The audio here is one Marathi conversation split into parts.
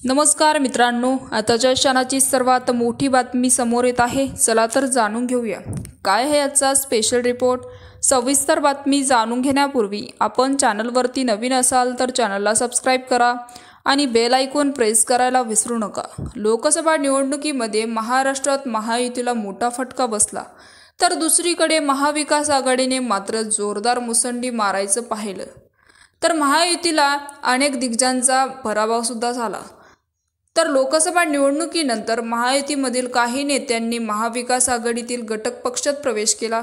नमस्कार मित्रांनो, आताच्या क्षणाची सर्वात मोठी बातमी समोर येत आहे। चला तर जाणून घेऊया काय आहे आजचा स्पेशल रिपोर्ट। सविस्तर बातमी जाणून घेण्यापूर्वी आपण चॅनलवरती नवीन असाल तर चॅनलला सबस्क्राइब करा आणि बेल आयकॉन प्रेस करायला विसरू नका। लोकसभा निवडणुकीमध्ये महाराष्ट्रात महायुतीला मोठा फटका बसला, तर दुसरीकडे महाविकास आघाडीने मात्र जोरदार मुसंडी मारायचं पाहिलं। तर महायुतीला अनेक दिग्गजांचा पराभव सुद्धा झाला। तर लोकसभा निवडणुकीनंतर महायुतीमधील काही नेत्यांनी महाविकास आघाडीतील घटक पक्षात प्रवेश केला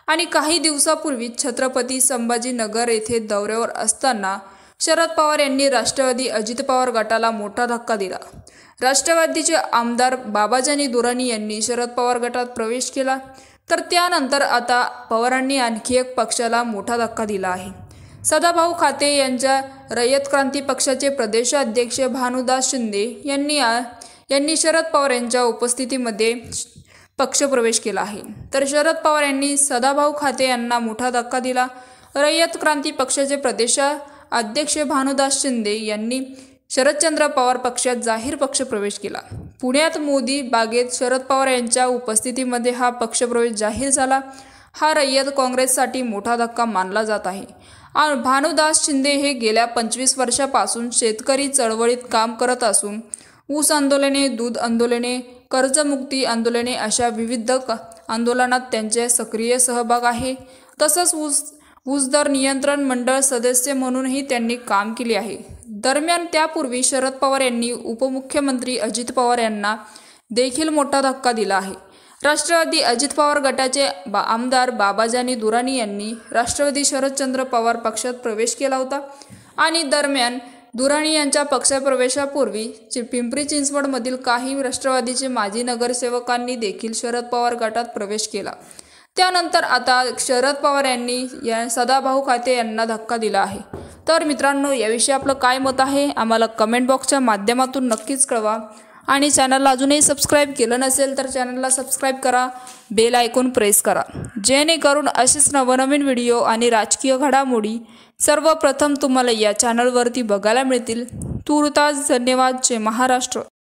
आणि काही दिवसापूर्वी छत्रपती संभाजीनगर येथे दौऱ्यावर असताना शरद पवार यांनी राष्ट्रवादी अजित पवार गटाला मोठा धक्का दिला। राष्ट्रवादीचे आमदार बाबाजानी दुर्राणी यांनी शरद पवार गटात प्रवेश केला, तर त्यानंतर आता पवारांनी आणखी एक पक्षाला मोठा धक्का दिला आहे। सदाभाऊ खाते यांच्या रयत क्रांती पक्षाचे प्रदेशाध्यक्ष भानुदास शिंदे यांनी शरद पवार यांच्या उपस्थितीमध्ये पक्षप्रवेश केला आहे। तर शरद पवार यांनी सदाभाऊ खाते यांना मोठा धक्का दिला। रयत क्रांती पक्षाचे प्रदेशाध्यक्ष भानुदास शिंदे यांनी शरदचंद्र पवार पक्षात जाहीर पक्षप्रवेश केला। पुण्यात मोदी बागेत शरद पवार यांच्या उपस्थितीमध्ये हा पक्षप्रवेश जाहीर झाला। हा रयत काँग्रेससाठी मोठा धक्का मानला जात आहे। भानुदास शिंदे हे गेल्या 25 वर्षापासून शेतकरी चळवळीत काम करत असून ऊस आंदोलने, दूध आंदोलने, कर्जमुक्ती आंदोलने अशा विविध आंदोलनात त्यांचे सक्रिय सहभाग आहे। तसंच ऊस दर नियंत्रण मंडळ सदस्य म्हणूनही त्यांनी काम केले आहे। दरम्यान त्यापूर्वी शरद पवार यांनी उपमुख्यमंत्री अजित पवार यांना देखील मोठा धक्का दिला आहे। राष्ट्रवादी अजित पवार गटाचे आमदार बाबाजानी दुर्राणी यांनी राष्ट्रवादी शरदचंद्र पवार पक्षात प्रवेश केला होता आणि दरम्यान दुर्राणी यांच्या पक्षप्रवेशापूर्वी पिंपरी चिंचवडमधील काही राष्ट्रवादीचे माजी नगरसेवकांनी देखील शरद पवार गटात प्रवेश केला। त्यानंतर आता शरद पवार यांनी सदाभाऊ खाते यांना धक्का दिला आहे। तर मित्रांनो, याविषयी आपलं काय मत आहे आम्हाला कमेंट बॉक्सच्या माध्यमातून नक्कीच कळवा आणि चॅनलला अजूनही सबस्क्राइब केलं नसेल तर चॅनलला सबस्क्राइब करा, बेल आयकॉन प्रेस करा, जेणेकरून असेच नवनवीन व्हिडिओ आणि राजकीय घडामोडी सर्वप्रथम तुम्हाला या चॅनलवरती बघायला मिळतील। तूर्तास धन्यवाद। जय महाराष्ट्र।